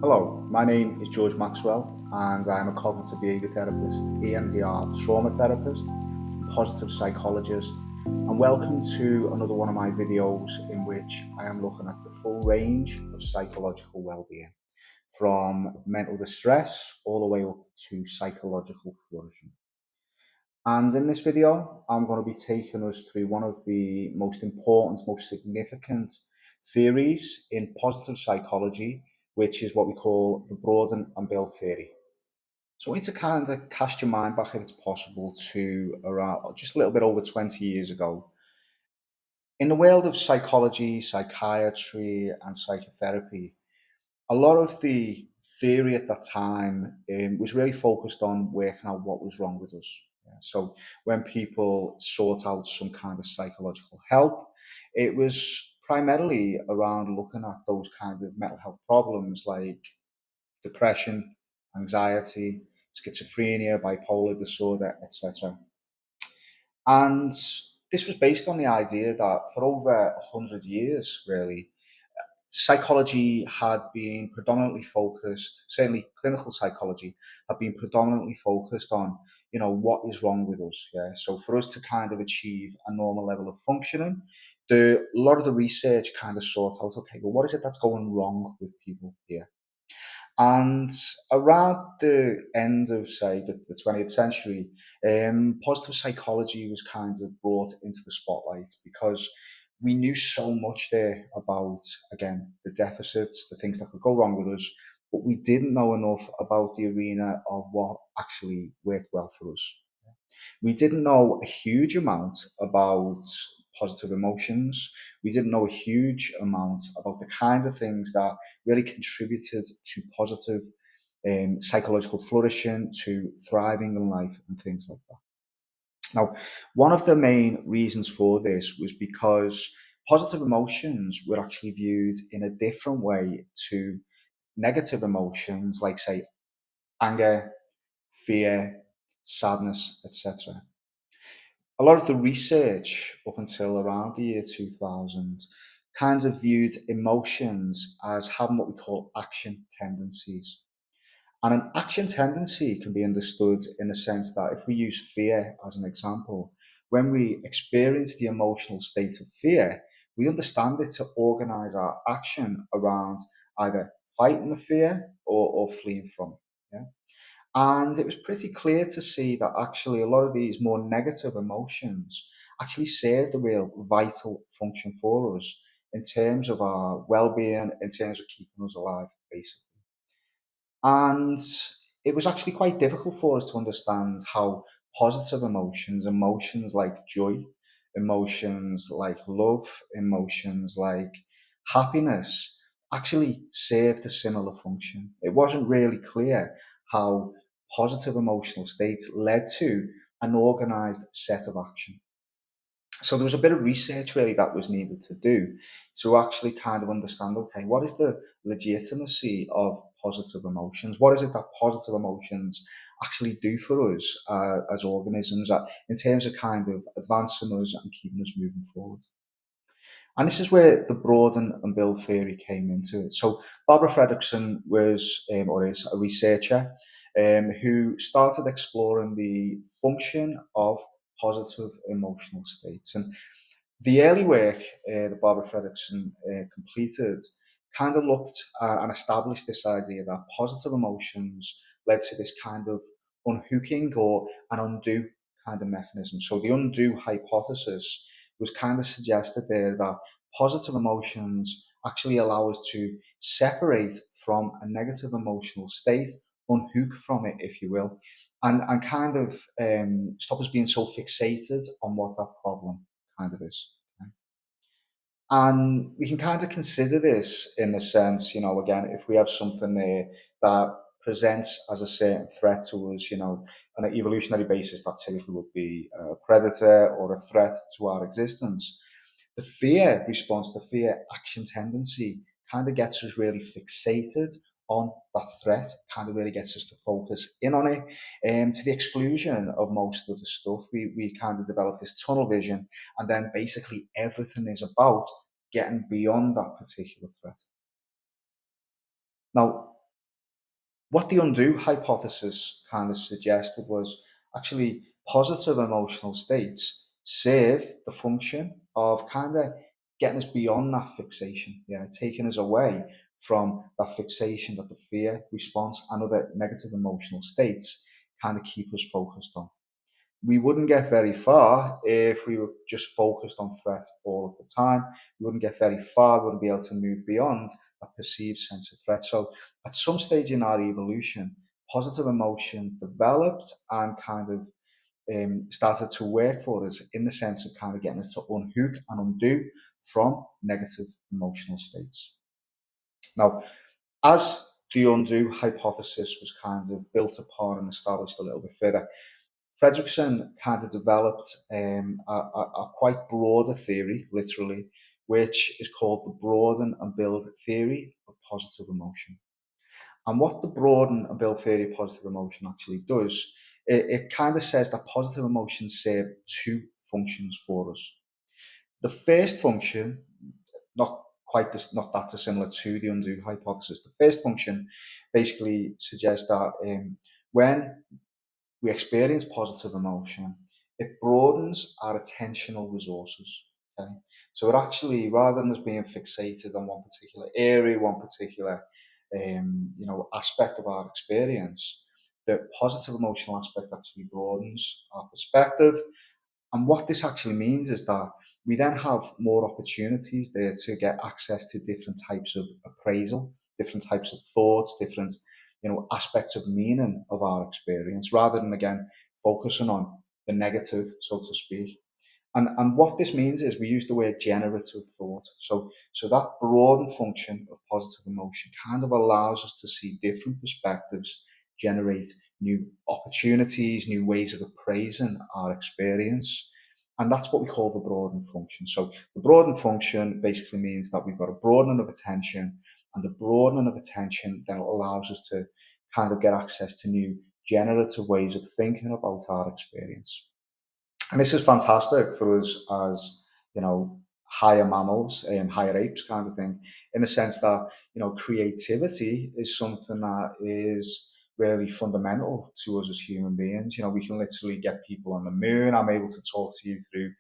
Hello, my name is George Maxwell and I am a cognitive behaviour therapist, EMDR trauma therapist, positive psychologist, and welcome to another one of my videos in which I am looking at the full range of psychological well-being, from mental distress all the way up to psychological flourishing. And in this video, I'm going to be taking us through one of the most important, most significant theories in positive psychology, which is what we call the Broaden and Build Theory. So I want you to kind of cast your mind back, if it's possible, to around just a little bit over 20 years ago. In the world of psychology, psychiatry, and psychotherapy, a lot of the theory at that time was really focused on working out what was wrong with us. Yeah, so when people sought out some kind of psychological help, it was primarily around looking at those kind of mental health problems like depression, anxiety, schizophrenia, bipolar disorder, etc. And this was based on the idea that for over 100 years, really, psychology had been predominantly focused, certainly clinical psychology, had been predominantly focused on, what is wrong with us. Yeah. So for us to kind of achieve a normal level of functioning, a lot of the research kind of sought out, okay, well, what is it that's going wrong with people here? And around the end of, say, the 20th century, positive psychology was kind of brought into the spotlight because we knew so much there about, again, the deficits, the things that could go wrong with us, but we didn't know enough about the arena of what actually worked well for us. We didn't know a huge amount about positive emotions. We didn't know a huge amount about the kinds of things that really contributed to positive psychological flourishing, to thriving in life, and things like that. Now, one of the main reasons for this was because positive emotions were actually viewed in a different way to negative emotions, like, say, anger, fear, sadness, etc. A lot of the research up until around the year 2000 kind of viewed emotions as having what we call action tendencies. And an action tendency can be understood in the sense that if we use fear as an example, when we experience the emotional state of fear, we understand it to organize our action around either fighting the fear or fleeing from it. Yeah? And it was pretty clear to see that actually a lot of these more negative emotions actually served a real vital function for us in terms of our well-being, in terms of keeping us alive, basically. And it was actually quite difficult for us to understand how positive emotions, emotions like joy, emotions like love, emotions like happiness, actually served a similar function. It wasn't really clear how positive emotional states led to an organized set of action. So there was a bit of research really that was needed to do to actually kind of understand, okay, what is the legitimacy of positive emotions? What is it that positive emotions actually do for us as organisms in terms of kind of advancing us and keeping us moving forward? And this is where the broaden and build theory came into it. So Barbara Fredrickson was, or is, a researcher who started exploring the function of positive emotional states. And the early work that Barbara Fredrickson completed kind of looked and established this idea that positive emotions led to this kind of unhooking or an undo kind of mechanism. So the undo hypothesis was kind of suggested there that positive emotions actually allow us to separate from a negative emotional state, unhook from it, if you will, and kind of stop us being so fixated on what that problem kind of is. Okay? And we can kind of consider this in the sense, again, if we have something there that presents as a certain threat to us, on an evolutionary basis, that typically would be a predator or a threat to our existence. The fear response, the fear action tendency kind of gets us really fixated on that threat, kind of really gets us to focus in on it, and to the exclusion of most of the stuff. We kind of develop this tunnel vision, and then basically everything is about getting beyond that particular threat. Now, What the undo hypothesis kind of suggested was actually positive emotional states serve the function of kind of getting us beyond that fixation, yeah, taking us away from that fixation that the fear response and other negative emotional states kind of keep us focused on. We wouldn't get very far if we were just focused on threat all of the time. We wouldn't get very far, we wouldn't be able to move beyond a perceived sense of threat. So at some stage in our evolution, positive emotions developed and kind of started to work for us in the sense of kind of getting us to unhook and undo from negative emotional states. Now, as the undo hypothesis was kind of built upon and established a little bit further, Fredrickson kind of developed a quite broader theory, literally, which is called the Broaden and Build Theory of positive emotion. And what the Broaden and Build Theory of positive emotion actually does, it kind of says that positive emotions serve two functions for us. The first function, not that dissimilar to the undo hypothesis. The first function basically suggests that when we experience positive emotion, it broadens our attentional resources. Okay? So it actually, rather than us being fixated on one particular area, one particular aspect of our experience, the positive emotional aspect actually broadens our perspective. And what this actually means is that we then have more opportunities there to get access to different types of appraisal, different types of thoughts, different aspects of meaning of our experience, rather than again focusing on the negative, so to speak. And what this means is we use the word generative thought. So that broadened function of positive emotion kind of allows us to see different perspectives, generate new opportunities, new ways of appraising our experience. And that's what we call the broadened function. So the broadened function basically means that we've got a broadening of attention, and the broadening of attention then allows us to kind of get access to new generative ways of thinking about our experience. And this is fantastic for us as, higher mammals and higher apes kind of thing, in the sense that, creativity is something that is really fundamental to us as human beings. We can literally get people on the moon. I'm able to talk to you through,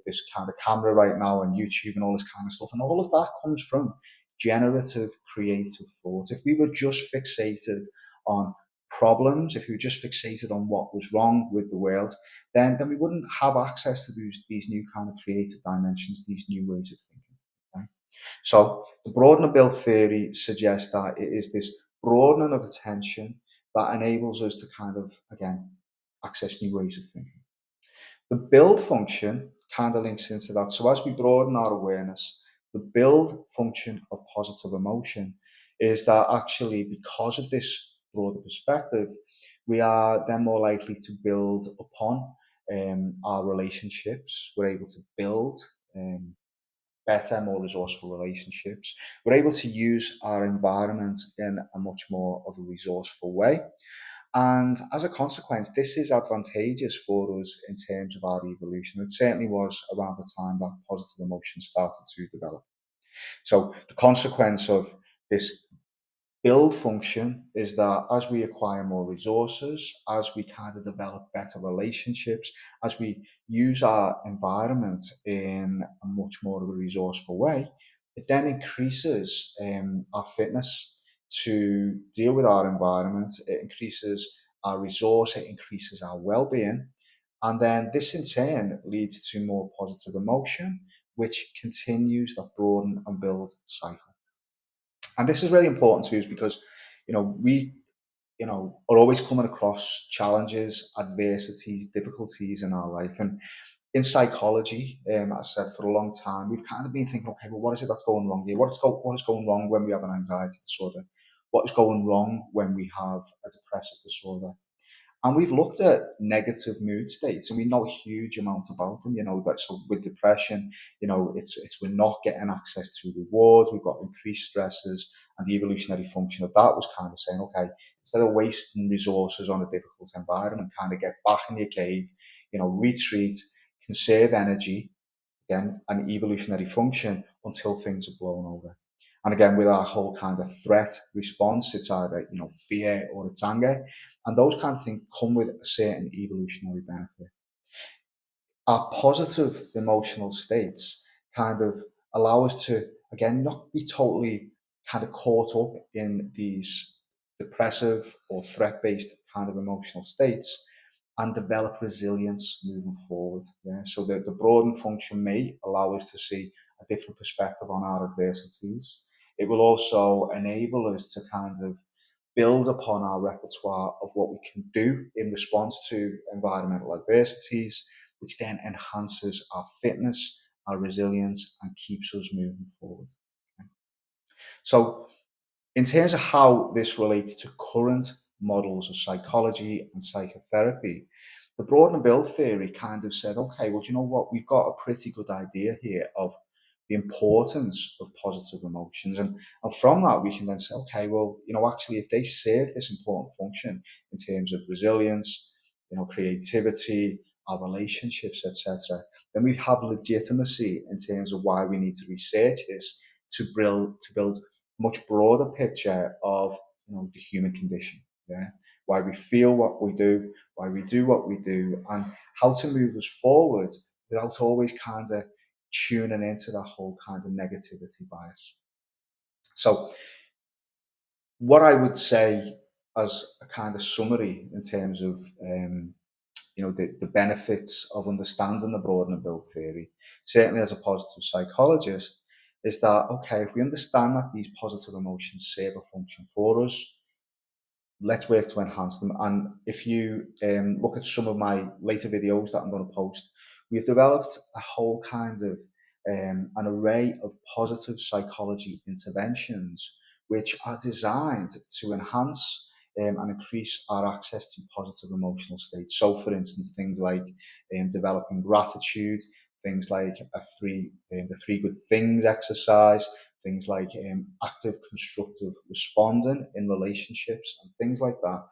this kind of camera right now and YouTube and all this kind of stuff. And all of that comes from generative, creative thought. If we were just fixated on problems, if we were just fixated on what was wrong with the world, then we wouldn't have access to these new kind of creative dimensions, these new ways of thinking. Okay? So the broaden and build theory suggests that it is this broadening of attention that enables us to kind of, again, access new ways of thinking. The build function kind of links into that. So as we broaden our awareness, the build function of positive emotion is that actually, because of this broader perspective, we are then more likely to build upon our relationships. We're able to build better, more resourceful relationships. We're able to use our environment in a much more of a resourceful way. And as a consequence, this is advantageous for us in terms of our evolution. It certainly was around the time that positive emotion started to develop. So the consequence of this build function is that as we acquire more resources, as we kind of develop better relationships, as we use our environment in a much more of a resourceful way, it then increases our fitness to deal with our environment. It increases our resource, it increases our well-being, and then this in turn leads to more positive emotion, which continues that broaden and build cycle. And this is really important to us because, we, are always coming across challenges, adversities, difficulties in our life. And in psychology, as I said, for a long time, we've kind of been thinking, okay, well, what is it that's going wrong here? What is going wrong when we have an anxiety disorder? What is going wrong when we have a depressive disorder? And we've looked at negative mood states, and we know a huge amount about them. That so with depression, it's we're not getting access to rewards. We've got increased stresses, and the evolutionary function of that was kind of saying, okay, instead of wasting resources on a difficult environment, kind of get back in your cave, retreat, conserve energy, again, an evolutionary function until things are blown over. And again, with our whole kind of threat response, it's either, fear or it's anger. And those kind of things come with a certain evolutionary benefit. Our positive emotional states kind of allow us to, again, not be totally kind of caught up in these depressive or threat-based kind of emotional states, and develop resilience moving forward. Yeah. So the broaden function may allow us to see a different perspective on our adversities. It will also enable us to kind of build upon our repertoire of what we can do in response to environmental adversities, which then enhances our fitness, our resilience, and keeps us moving forward. Okay. So, in terms of how this relates to current models of psychology and psychotherapy, the Broaden and Build theory kind of said, okay, well, do you know what? We've got a pretty good idea here of the importance of positive emotions. And from that, we can then say, okay, well, actually, if they serve this important function in terms of resilience, creativity, our relationships, etc., then we have legitimacy in terms of why we need to research this to build much broader picture of the human condition. Yeah, why we feel what we do, why we do what we do, and how to move us forward without always kind of tuning into that whole kind of negativity bias. So, what I would say as a kind of summary in terms of the benefits of understanding the Broaden and Build theory, certainly as a positive psychologist, is that okay, if we understand that these positive emotions serve a function for us, let's work to enhance them. And if you look at some of my later videos that I'm going to post, we've developed a whole kind of an array of positive psychology interventions which are designed to enhance and increase our access to positive emotional states. So, for instance, things like developing gratitude, things like the three good things exercise, things like active constructive responding in relationships and things like that.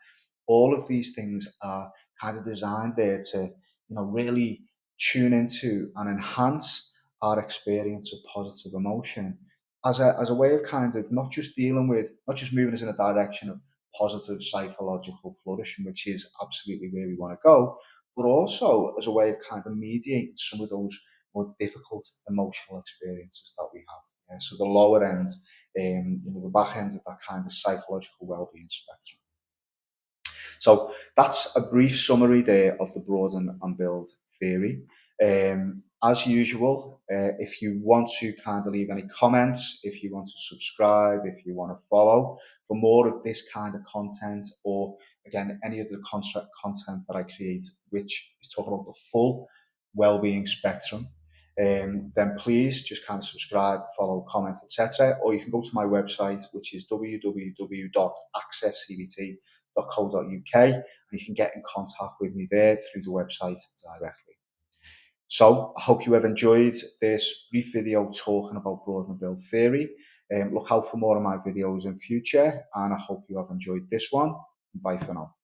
All of these things are kind of designed there to really tune into and enhance our experience of positive emotion as a way of kind of not just moving us in a direction of positive psychological flourishing, which is absolutely where we want to go, but also as a way of kind of mediating some of those more difficult emotional experiences that we have. Yeah? So the lower end, the back end of that kind of psychological well-being spectrum. So that's a brief summary there of the Broaden and Build theory. As usual, if you want to kind of leave any comments, if you want to subscribe, if you want to follow for more of this kind of content, or again, any of the content that I create, which is talking about the full well-being spectrum, then please just kind of subscribe, follow, comment, etc. Or you can go to my website, which is www.accesscbt.co.uk, and you can get in contact with me there through the website directly. So I hope you have enjoyed this brief video talking about Broaden and Build theory. Look out for more of my videos in future, and I hope you have enjoyed this one. Bye for now.